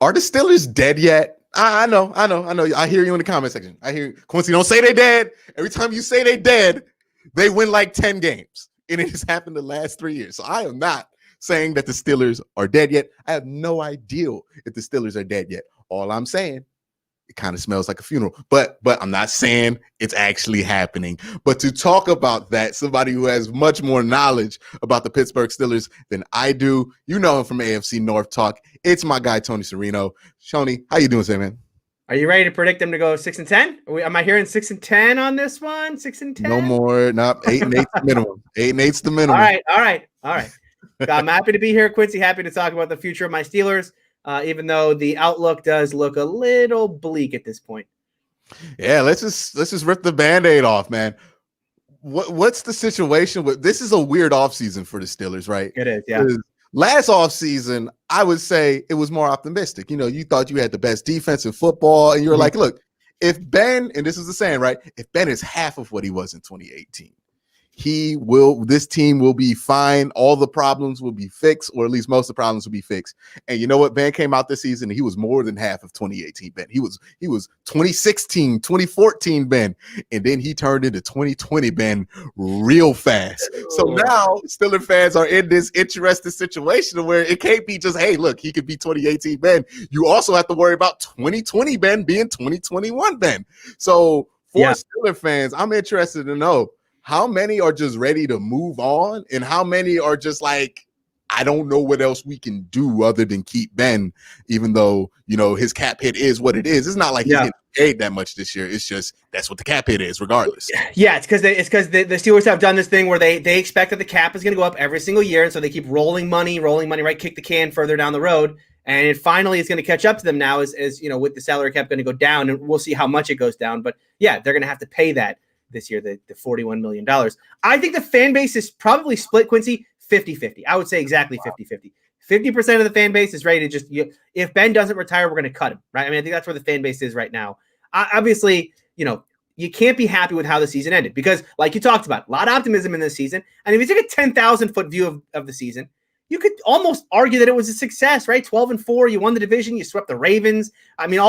Are the Steelers dead yet? I know. I hear you in the comment section. I hear you. Quincy, don't say they dead. Every time you say they dead, they win like 10 games. And it has happened the last 3 years. So I am not saying that the Steelers are dead yet. I have no idea if the Steelers are dead yet. All I'm saying, it kind of smells like a funeral, but I'm not saying it's actually happening. But to talk about that, somebody who has much more knowledge about the Pittsburgh Steelers than I do, you know him from AFC North Talk. It's my guy, Tony Serino. Shoney, how you doing today, man? Are you ready to predict them to go 6-10? Am I hearing 6-10 on this one? 6-10? No more. Not 8-8's the minimum. 8-8's the minimum. All right. I'm happy to be here, Quincy. Happy to talk about the future of my Steelers. Even though the outlook does look a little bleak at this point. Yeah, let's just rip the Band-Aid off, man. What's the situation with this? Is a weird offseason for the Steelers, right? It is, yeah. Last offseason, I would say it was more optimistic. You know, you thought you had the best defense in football, and you were like, look, if Ben, and this is the saying, right? If Ben is half of what he was in 2018, this team will be fine. All the problems will be fixed, or at least most of the problems will be fixed. And you know what? Ben came out this season, and he was more than half of 2018 Ben. He was 2016, 2014 Ben. And then he turned into 2020 Ben real fast. So now Steelers fans are in this interesting situation where it can't be just, hey, look, he could be 2018 Ben. You also have to worry about 2020 Ben being 2021 Ben. So for Steelers fans, I'm interested to know, how many are just ready to move on, and how many are just like, I don't know what else we can do other than keep Ben, even though, you know, his cap hit is what it is. It's not like he's getting paid that much this year. It's just that's what the cap hit is, regardless. Yeah, it's because the Steelers have done this thing where they expect that the cap is going to go up every single year, and so they keep rolling money, right? Kick the can further down the road, and it finally is going to catch up to them now, as you know, with the salary cap going to go down, and we'll see how much it goes down. But yeah, they're going to have to pay that this year, the $41 million. I think the fan base is probably split, Quincy, 50-50. I would say exactly 50-50. 50% of the fan base is ready to just, if Ben doesn't retire, we're going to cut him, right? I mean, I think that's where the fan base is right now. Obviously, you know, you can't be happy with how the season ended because, like you talked about, a lot of optimism in this season. And if you take a 10,000-foot view of the season, you could almost argue that it was a success, right? 12-4, you won the division, you swept the Ravens. I mean,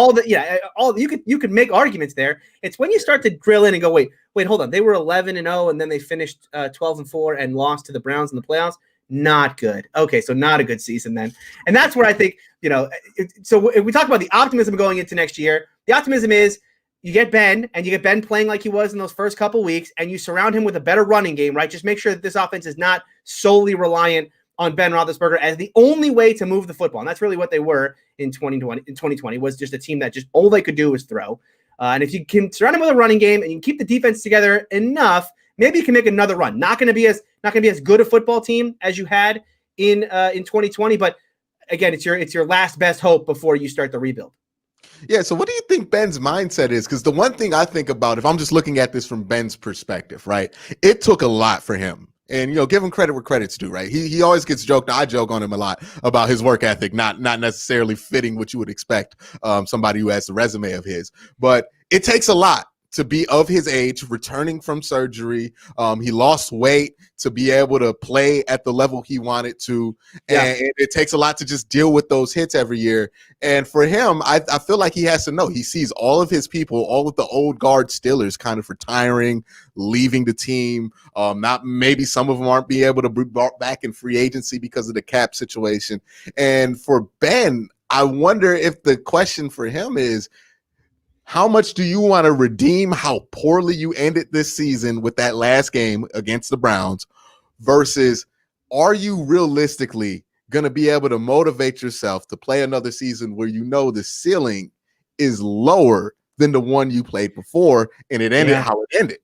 you could make arguments there. It's when you start to drill in and go, wait, hold on. They were 11-0, and then they finished 12-4 and lost to the Browns in the playoffs. Not good. Okay, so not a good season then. And that's where I think, you know, so if we talk about the optimism going into next year, the optimism is you get Ben, and you get Ben playing like he was in those first couple weeks, and you surround him with a better running game, right? Just make sure that this offense is not solely reliant on Ben Roethlisberger as the only way to move the football. And that's really what they were in 2020 was just a team that just all they could do was throw. And if you can surround him with a running game and you can keep the defense together enough, maybe you can make another run. Not going to be as good a football team as you had in 2020, but again, it's your last best hope before you start the rebuild. Yeah, so what do you think Ben's mindset is? Because the one thing I think about, if I'm just looking at this from Ben's perspective, right, it took a lot for him. And, you know, give him credit where credit's due, right? He always gets joked. I joke on him a lot about his work ethic, not necessarily fitting what you would expect somebody who has the resume of his. But it takes a lot to be of his age, returning from surgery. He lost weight to be able to play at the level he wanted to. And it takes a lot to just deal with those hits every year. And for him, I feel like he has to know. He sees all of his people, all of the old guard Steelers kind of retiring, leaving the team. Not maybe some of them aren't being able to be brought back in free agency because of the cap situation. And for Ben, I wonder if the question for him is, how much do you want to redeem how poorly you ended this season with that last game against the Browns versus are you realistically going to be able to motivate yourself to play another season where you know the ceiling is lower than the one you played before and it ended how it ended?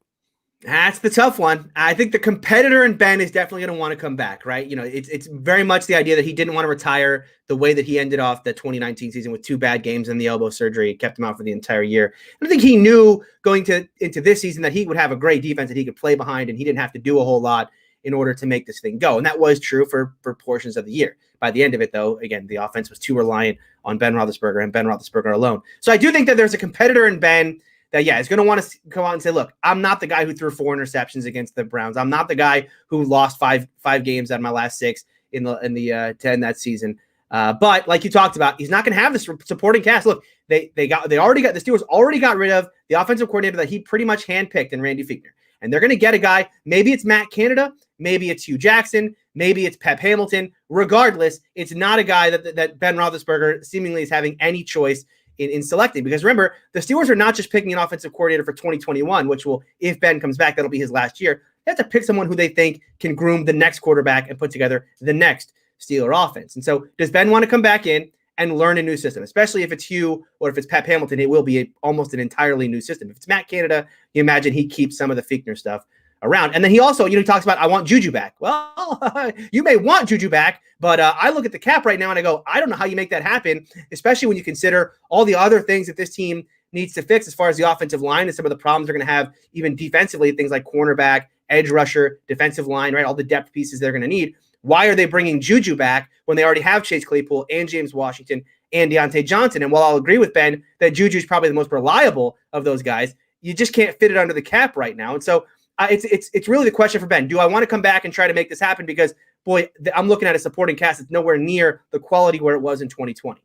That's the tough one. I think the competitor in Ben is definitely going to want to come back, right? You know, it's very much the idea that he didn't want to retire the way that he ended off the 2019 season with 2 bad games and the elbow surgery. It kept him out for the entire year. And I think he knew going into this season that he would have a great defense that he could play behind and he didn't have to do a whole lot in order to make this thing go. And that was true for portions of the year. By the end of it, though, again, the offense was too reliant on Ben Roethlisberger and Ben Roethlisberger alone. So I do think that there's a competitor in Ben that, is going to want to come out and say, look, I'm not the guy who threw 4 interceptions against the Browns. I'm not the guy who lost five games out of my last 6 in the 10 that season. But like you talked about, he's not going to have this supporting cast. Look, the Steelers already got rid of the offensive coordinator that he pretty much handpicked in Randy Fichtner. And they're going to get a guy. Maybe it's Matt Canada. Maybe it's Hugh Jackson. Maybe it's Pep Hamilton. Regardless, it's not a guy that Ben Roethlisberger seemingly is having any choice in selecting. Because remember, the Steelers are not just picking an offensive coordinator for 2021, which will, if Ben comes back, that'll be his last year. They have to pick someone who they think can groom the next quarterback and put together the next Steeler offense. And so does Ben want to come back in and learn a new system, especially if it's Hugh or if it's Pep Hamilton? It will be almost an entirely new system. If it's Matt Canada, you imagine he keeps some of the Fichtner stuff around. And then he also, he talks about, I want Juju back. Well, you may want Juju back, but I look at the cap right now and I go, I don't know how you make that happen, especially when you consider all the other things that this team needs to fix as far as the offensive line and some of the problems they're going to have even defensively, things like cornerback, edge rusher, defensive line, right? All the depth pieces they're going to need. Why are they bringing Juju back when they already have Chase Claypool and James Washington and Deontay Johnson? And while I'll agree with Ben that Juju is probably the most reliable of those guys, you just can't fit it under the cap right now. And so it's really the question for Ben. Do I want to come back and try to make this happen? Because, boy, I'm looking at a supporting cast that's nowhere near the quality where it was in 2020.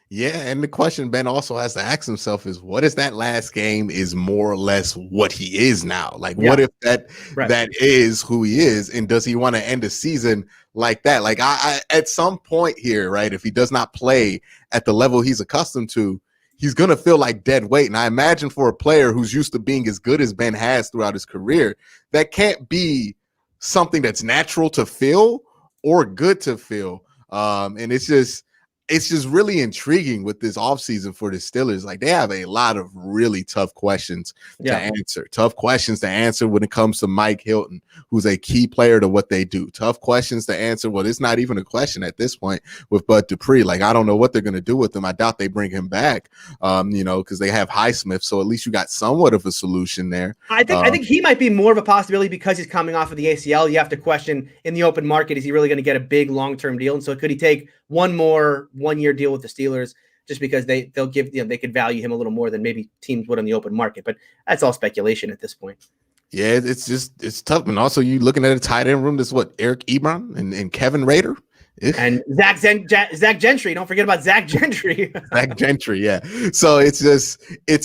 Yeah, and the question Ben also has to ask himself is, what is that last game is more or less what he is now? Like, what if that is who he is, and does he want to end a season like that? Like, I at some point here, right, if he does not play at the level he's accustomed to, he's going to feel like dead weight. And I imagine for a player who's used to being as good as Ben has throughout his career, that can't be something that's natural to feel or good to feel. And it's just really intriguing with this offseason for the Steelers. Like, they have a lot of really tough questions to answer. Tough questions to answer when it comes to Mike Hilton, who's a key player to what they do. Tough questions to answer. Well, it's not even a question at this point with Bud Dupree. Like, I don't know what they're going to do with him. I doubt they bring him back, because they have Highsmith. So at least you got somewhat of a solution there. I think he might be more of a possibility because he's coming off of the ACL. You have to question in the open market, is he really going to get a big long-term deal? And so could he take one-year deal with the Steelers just because they'll give, they could value him a little more than maybe teams would on the open market, but that's all speculation at this point. Yeah, it's tough. And also you looking at a tight end room that's Eric Ebron and Kevin Rader and Zach Gentry. Don't forget about Zach Gentry. Zach Gentry, yeah. So it's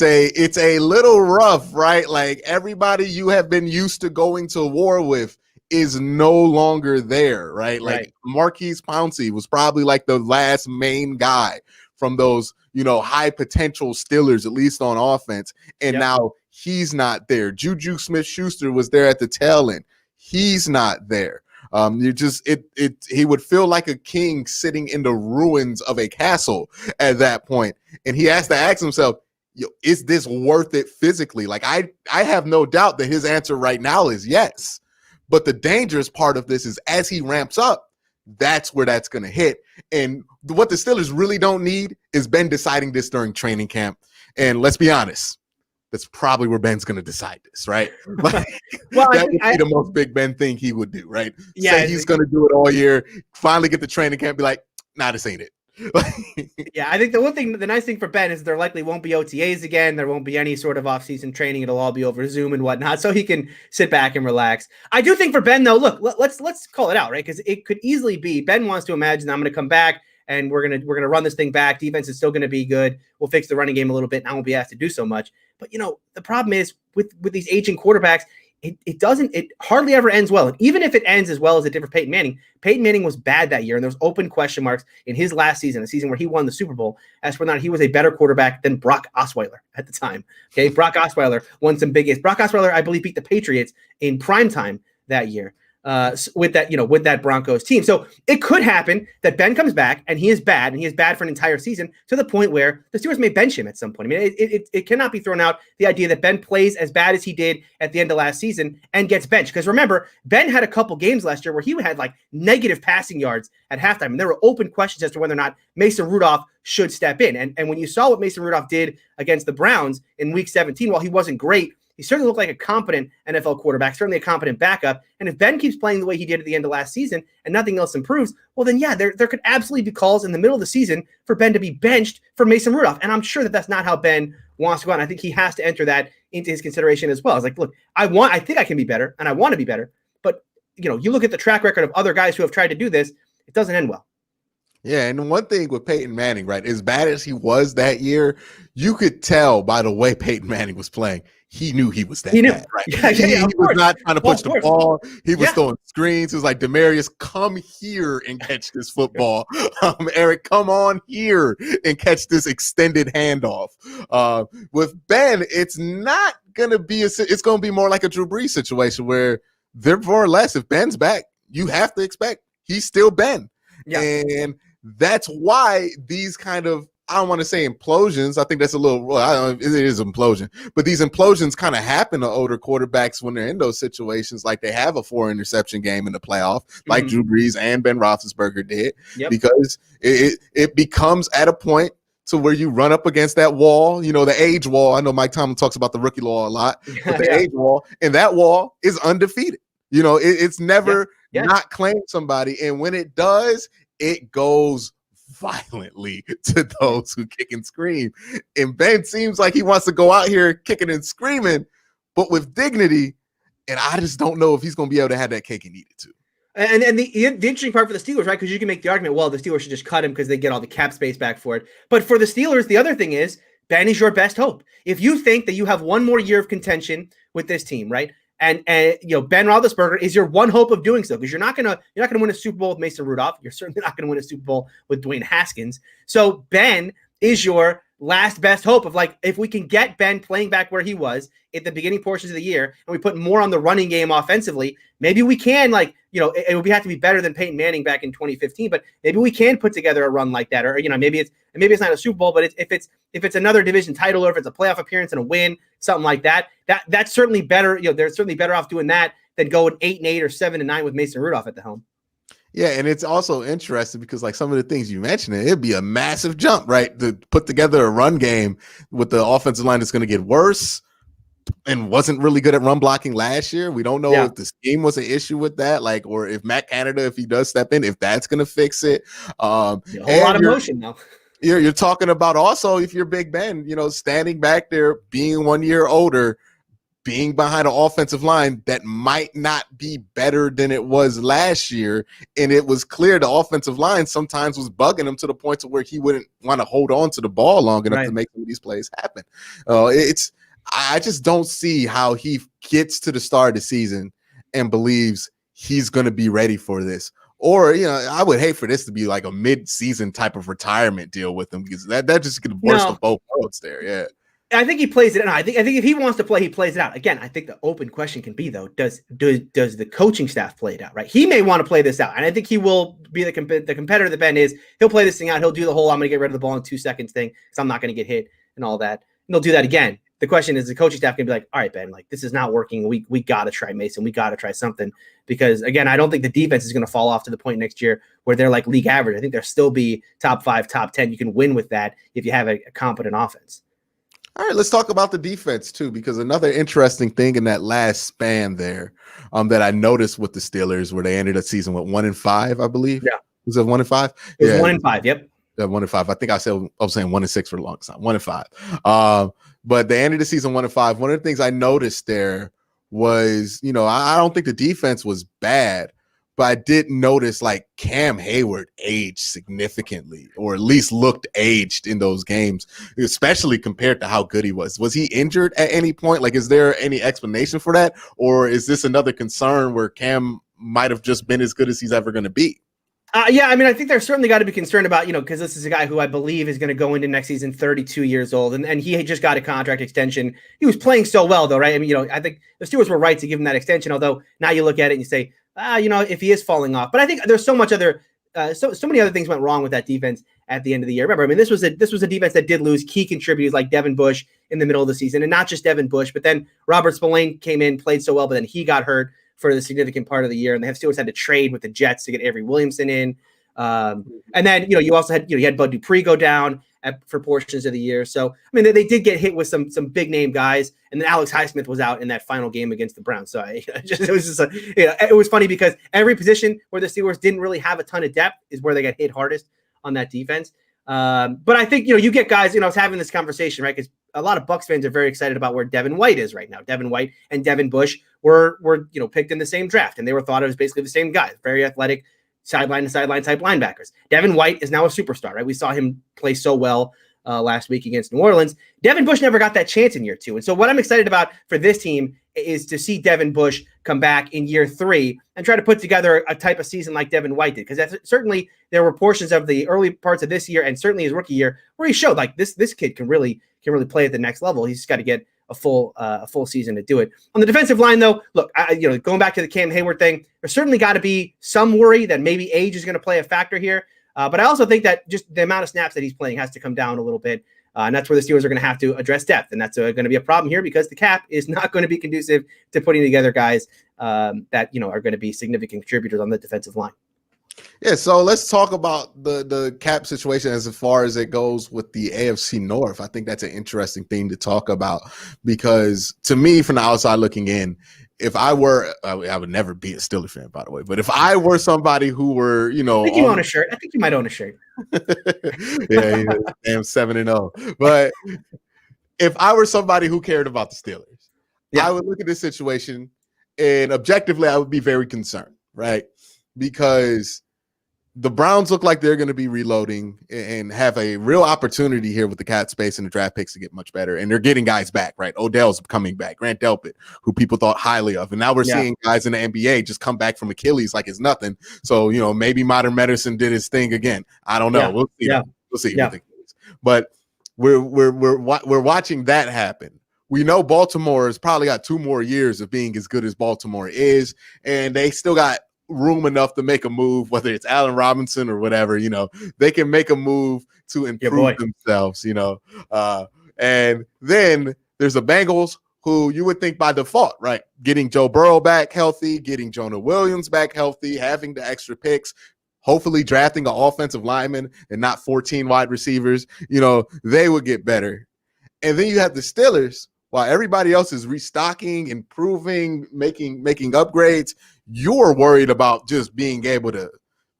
a little rough, right? Like, everybody you have been used to going to war with is no longer there, right? Like, Marquise Pouncey was probably like the last main guy from those, high potential Steelers, at least on offense. And now he's not there. Juju Smith-Schuster was there at the tail end. He's not there. He would feel like a king sitting in the ruins of a castle at that point. And he has to ask himself, is this worth it physically? Like, I have no doubt that his answer right now is yes. But the dangerous part of this is as he ramps up, that's where that's going to hit. And what the Steelers really don't need is Ben deciding this during training camp. And let's be honest, that's probably where Ben's going to decide this, right? Like, that would be the most Big Ben thing he would do, right? Yeah, say he's going to do it all year, finally get the training camp, be like, nah, this ain't it. Yeah, I think the nice thing for Ben is there likely won't be OTAs again. There won't be any sort of off-season training. It'll all be over Zoom and whatnot, so he can sit back and relax. I do think for Ben, though, look, let's call it out, right? Because it could easily be Ben wants to imagine, I'm going to come back and we're gonna run this thing back. Defense is still going to be good. We'll fix the running game a little bit, and I won't be asked to do so much. But the problem is with these aging quarterbacks, it hardly ever ends well. And even if it ends as well as it did for Peyton Manning was bad that year. And there was open question marks in his last season, a season where he won the Super Bowl, as for not he was a better quarterback than Brock Osweiler at the time. Okay. Brock Osweiler won some big games. Brock Osweiler, I believe, beat the Patriots in primetime that year. With that Broncos team. So it could happen that Ben comes back and he is bad for an entire season to the point where the Steelers may bench him at some point. I mean, it cannot be thrown out, the idea that Ben plays as bad as he did at the end of last season and gets benched. Because remember, Ben had a couple games last year where he had like negative passing yards at halftime. And there were open questions as to whether or not Mason Rudolph should step in. And when you saw what Mason Rudolph did against the Browns in week 17, while he wasn't great, he certainly looked like a competent NFL quarterback, certainly a competent backup. And if Ben keeps playing the way he did at the end of last season and nothing else improves, well, then, yeah, there could absolutely be calls in the middle of the season for Ben to be benched for Mason Rudolph. And I'm sure that that's not how Ben wants to go on. I think he has to enter that into his consideration as well. It's like, look, I think I can be better and I want to be better. But, you look at the track record of other guys who have tried to do this, it doesn't end well. Yeah, and one thing with Peyton Manning, right, as bad as he was that year, you could tell by the way Peyton Manning was playing, he knew he was He that knew. bad, right? Yeah, yeah, He, yeah. he Of was course. not trying to Oh, push of the course. ball. He was Yeah. throwing screens. He was like, Demarius, come here and catch this football. Eric, come on here and catch this extended handoff. With Ben, it's not going to be it's going to be more like a Drew Brees situation where they're more or less, if Ben's back, you have to expect he's still Ben. Yeah. And that's why these kind of, I don't want to say implosions. I think that's a little, well, I don't know, it is implosion, but these implosions kind of happen to older quarterbacks when they're in those situations, like they have a 4 interception game in the playoff, like Drew Brees and Ben Roethlisberger did, because it becomes at a point to where you run up against that wall, the age wall. I know Mike Tomlin talks about the rookie law a lot, but the age wall, and that wall is undefeated. It's never not claimed somebody. And when it does, it goes violently to those who kick and scream. And Ben seems like he wants to go out here kicking and screaming, but with dignity. And I just don't know if he's going to be able to have that cake and eat it too. And the interesting part for the Steelers, right? Because you can make the argument, well, the Steelers should just cut him because they get all the cap space back for it. But for the Steelers, the other thing is Ben is your best hope. If you think that you have one more year of contention with this team, right? And Ben Roethlisberger is your one hope of doing so, because you're not gonna win a Super Bowl with Mason Rudolph. You're certainly not gonna win a Super Bowl with Dwayne Haskins. So Ben is your last best hope of, like, if we can get Ben playing back where he was at the beginning portions of the year, and we put more on the running game offensively, maybe we can, it would have to be better than Peyton Manning back in 2015, but maybe we can put together a run like that. Or, maybe it's not a Super Bowl, but if it's another division title, or if it's a playoff appearance and a win, something like that, that's certainly better. They're certainly better off doing that than going 8-8 or 7-9 with Mason Rudolph at the helm. Yeah, and it's also interesting because, like, some of the things you mentioned, it'd be a massive jump, right? To put together a run game with the offensive line that's going to get worse and wasn't really good at run blocking last year. We don't know if the scheme was an issue with that, or if Matt Canada, if he does step in, if that's going to fix it. A whole lot of motion now. You're talking about also, if you're Big Ben, standing back there, being 1 year older, being behind an offensive line that might not be better than it was last year. And it was clear the offensive line sometimes was bugging him to the point to where he wouldn't want to hold on to the ball long enough to make some of these plays happen. I just don't see how he gets to the start of the season and believes he's going to be ready for this. Or, I would hate for this to be like a mid-season type of retirement deal with him, because that just going to burst of both worlds there. Yeah. I think he plays it out. I think if he wants to play, he plays it out. Again, I think the open question can be, though, does the coaching staff play it out, right? He may want to play this out, and I think he will be the competitor that Ben is. He'll play this thing out. He'll do the whole I'm going to get rid of the ball in 2 seconds thing because I'm not going to get hit and all that. And he'll do that again. The question is, the coaching staff can be like, all right, Ben, this is not working. We got to try Mason. We got to try something, because, again, I don't think the defense is going to fall off to the point next year where they're like league average. I think they'll still be top 5, top 10. You can win with that if you have a competent offense. All right, let's talk about the defense too, because another interesting thing in that last span there that I noticed with the Steelers, where they ended the season with 1-5, I believe. Yeah. Was it 1-5? It was 1-5. Yep. 1-5. I think I was saying 1-6 for the longest time. 1-5. But they ended the season 1-5. One of the things I noticed there was, I don't think the defense was bad, but I did notice Cam Hayward aged significantly, or at least looked aged in those games, especially compared to how good he was. Was he injured at any point? Is there any explanation for that? Or is this another concern where Cam might have just been as good as he's ever going to be? Yeah, I mean, I think they're certainly got to be concerned about, because this is a guy who I believe is going to go into next season 32 years old, and he just got a contract extension. He was playing so well, though, right? I mean, I think the Steelers were right to give him that extension, although now you look at it and you say, if he is falling off. But I think there's so many other things went wrong with that defense at the end of the year. Remember, I mean, this was a defense that did lose key contributors like Devin Bush in the middle of the season, and not just Devin Bush, but then Robert Spillane came in, played so well, but then he got hurt for the significant part of the year, and the Steelers had to trade with the Jets to get Avery Williamson in. And then, you also had, you had Bud Dupree go down for portions of the year. So, I mean, they did get hit with some big name guys, and then Alex Highsmith was out in that final game against the Browns. So it was funny because every position where the Steelers didn't really have a ton of depth is where they got hit hardest on that defense. But I think, you get guys, I was having this conversation, right? Because a lot of Bucs fans are very excited about where Devin White is right now. Devin White and Devin Bush were picked in the same draft, and they were thought of as basically the same guy, very athletic, sideline to sideline type linebackers. Devin White is now a superstar, right? We saw him play so well last week against New Orleans. Devin Bush never got that chance in year 2. And so what I'm excited about for this team is to see Devin Bush come back in year 3 and try to put together a type of season like Devin White did. Because certainly there were portions of the early parts of this year and certainly his rookie year where he showed like this kid can really play at the next level. He's just got to get a full season to do it. On the defensive line, though, look, going back to the Cam Hayward thing, there's certainly got to be some worry that maybe age is going to play a factor here. But I also think that just the amount of snaps that he's playing has to come down a little bit. And that's where the Steelers are going to have to address depth. And that's going to be a problem here because the cap is not going to be conducive to putting together guys that, are going to be significant contributors on the defensive line. Yeah, so let's talk about the cap situation as far as it goes with the AFC North. I think that's an interesting thing to talk about because to me, from the outside looking in, if I were, I would never be a Steelers fan, by the way, but if I were somebody who were, I think you own a shirt. I think you might own a shirt. Yeah, damn 7-0. But if I were somebody who cared about the Steelers, I would look at this situation and objectively, I would be very concerned, right? Because the Browns look like they're going to be reloading and have a real opportunity here with the cap space and the draft picks to get much better. And they're getting guys back, right? Odell's coming back, Grant Delpit, who people thought highly of. And now we're seeing guys in the NBA just come back from Achilles like it's nothing. So, maybe modern medicine did his thing again. I don't know. We'll see. We'll see. Yeah. But we're watching that happen. We know Baltimore has probably got 2 more years of being as good as Baltimore is, and they still got room enough to make a move, whether it's Allen Robinson or whatever, they can make a move to improve themselves, and then there's the Bengals who you would think by default, right? Getting Joe Burrow back healthy, getting Jonah Williams back healthy, having the extra picks, hopefully drafting an offensive lineman and not 14 wide receivers, they would get better. And then you have the Steelers, while everybody else is restocking, improving, making upgrades, you're worried about just being able to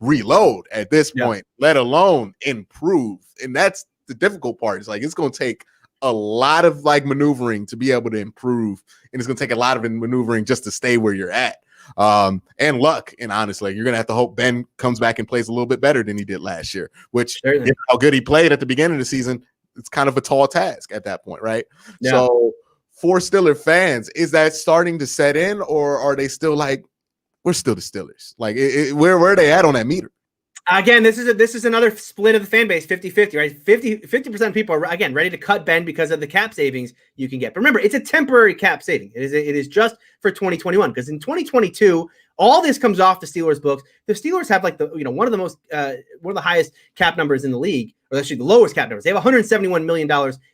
reload at this point, let alone improve. And that's the difficult part. It's like it's going to take a lot of maneuvering to be able to improve, and it's going to take a lot of maneuvering just to stay where you're at. And luck. And honestly, you're going to have to hope Ben comes back and plays a little bit better than he did last year, which how good he played at the beginning of the season, it's kind of a tall task at that point, right? Yeah. So for Steeler fans, is that starting to set in, or are they still like, we're still the Steelers? Like, where are they at on that meter? Again, this is another split of the fan base, 50-50, right? 50% of people are, again, ready to cut Ben because of the cap savings you can get. But remember, it's a temporary cap saving. It is just for 2021, because in 2022, all this comes off the Steelers' books. The Steelers have one of the highest cap numbers in the league, or actually the lowest cap numbers. They have $171 million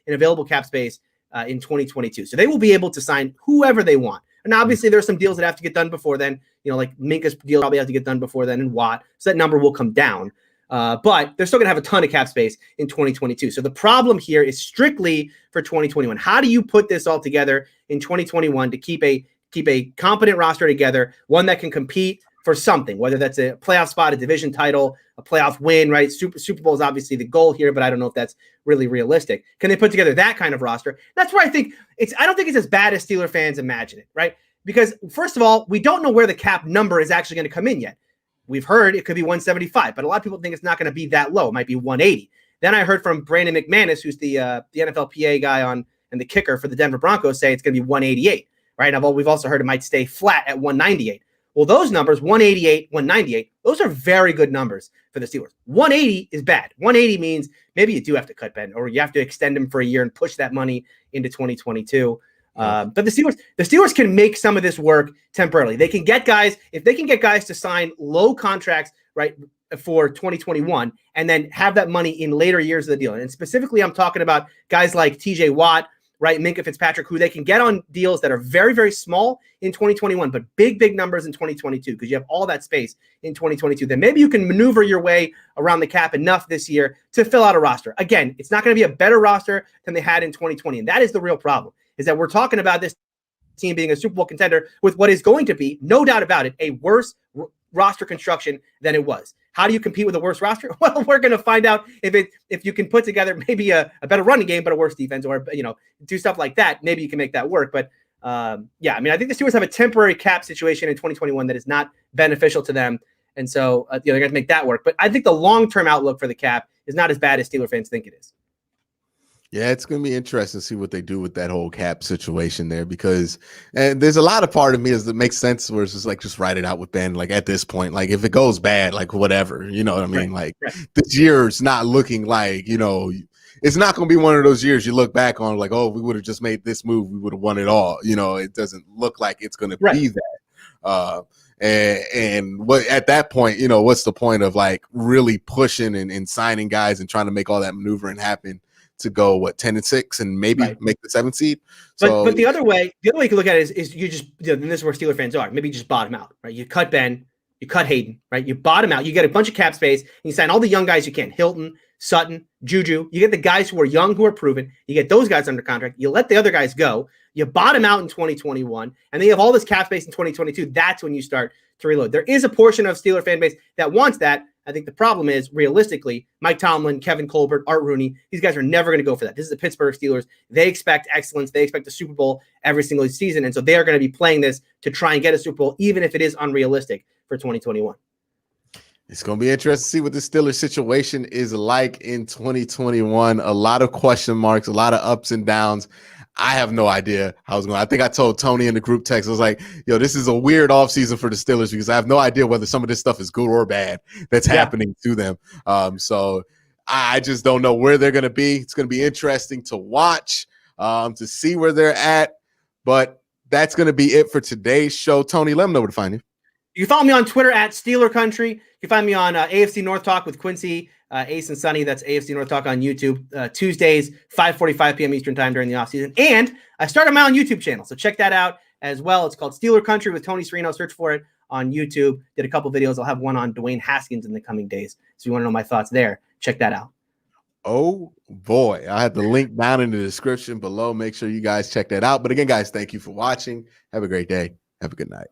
in available cap space in 2022. So they will be able to sign whoever they want. And obviously there's some deals that have to get done before then, like Minka's deal probably has to get done before then, and Watt. So that number will come down. But they're still going to have a ton of cap space in 2022. So the problem here is strictly for 2021. How do you put this all together in 2021 to keep a competent roster together, one that can compete for something, whether that's a playoff spot, a division title, a playoff win, right? Super Bowl is obviously the goal here, but I don't know if that's really realistic. Can they put together that kind of roster? That's where I think I don't think it's as bad as Steeler fans imagine it, right? Because first of all, we don't know where the cap number is actually going to come in yet. We've heard it could be 175, but a lot of people think it's not going to be that low. It might be 180. Then I heard from Brandon McManus, who's the NFL PA guy and the kicker for the Denver Broncos, say it's going to be 188, right? Now, we've also heard it might stay flat at 198. Well, those numbers, 188, 198, those are very good numbers for the Steelers. 180 is bad. 180 means maybe you do have to cut Ben, or you have to extend him for a year and push that money into 2022. But the Steelers can make some of this work temporarily. They can get guys, if they can get guys to sign low contracts, right, for 2021, and then have that money in later years of the deal. And specifically, I'm talking about guys like TJ Watt, right, Minkah Fitzpatrick, who they can get on deals that are very, very small in 2021, but big, big numbers in 2022, because you have all that space in 2022. Then maybe you can maneuver your way around the cap enough this year to fill out a roster. Again, it's not going to be a better roster than they had in 2020, and that is the real problem, is that we're talking about this team being a Super Bowl contender with what is going to be, no doubt about it, a worse roster construction than it was. How do you compete with a worse roster? Well, we're going to find out if you can put together maybe a better running game, but a worse defense, or, do stuff like that. Maybe you can make that work. But I think the Steelers have a temporary cap situation in 2021 that is not beneficial to them. And so they're going to make that work. But I think the long-term outlook for the cap is not as bad as Steeler fans think it is. Yeah, it's going to be interesting to see what they do with that whole cap situation there, because and there's a lot of part of me that makes sense where it's just like, just write it out with Ben. Like at this point, like if it goes bad, like whatever, you know what I mean? Like this year's not looking like, you know, it's not going to be one of those years you look back on like, oh, we would have just made this move, we would have won it all. You know, it doesn't look like it's going to be that. And what at that point, you know, what's the point of like really pushing and signing guys and trying to make all that maneuvering happen to go 10-6 and maybe make the 7th seed. So, but the other way you can look at it is you just, and this is where Steeler fans are. Maybe you just bottom out, right? You cut Ben, you cut Hayden, right? You bottom out. You get a bunch of cap space, and you sign all the young guys you can. Hilton, Sutton, Juju. You get the guys who are young, who are proven. You get those guys under contract. You let the other guys go. You bottom out in 2021, and then you have all this cap space in 2022. That's when you start to reload. There is a portion of Steeler fan base that wants that. I think the problem is, realistically, Mike Tomlin, Kevin Colbert, Art Rooney, these guys are never going to go for that. This is the Pittsburgh Steelers. They expect excellence. They expect the Super Bowl every single season, and so they are going to be playing this to try and get a Super Bowl, even if it is unrealistic for 2021. It's going to be interesting to see what the Steelers situation is like in 2021. A lot of question marks, a lot of ups and downs. I have no idea how it's going. I think I told Tony in the group text, I was like, yo, this is a weird offseason for the Steelers because I have no idea whether some of this stuff is good or bad that's happening to them. So I just don't know where they're going to be. It's going to be interesting to watch, to see where they're at. But that's going to be it for today's show. Tony, let them know where to find you. You can follow me on Twitter at Steeler Country. You can find me on AFC North Talk with Quincy, Ace and Sunny. That's AFC North Talk on YouTube. Tuesdays, 5:45 p.m. Eastern time during the offseason. And I started my own YouTube channel, so check that out as well. It's called Steeler Country with Tony Serino. Search for it on YouTube. Did a couple videos. I'll have one on Dwayne Haskins in the coming days. So if you want to know my thoughts there, check that out. Oh, boy. I have the link down in the description below. Make sure you guys check that out. But again, guys, thank you for watching. Have a great day. Have a good night.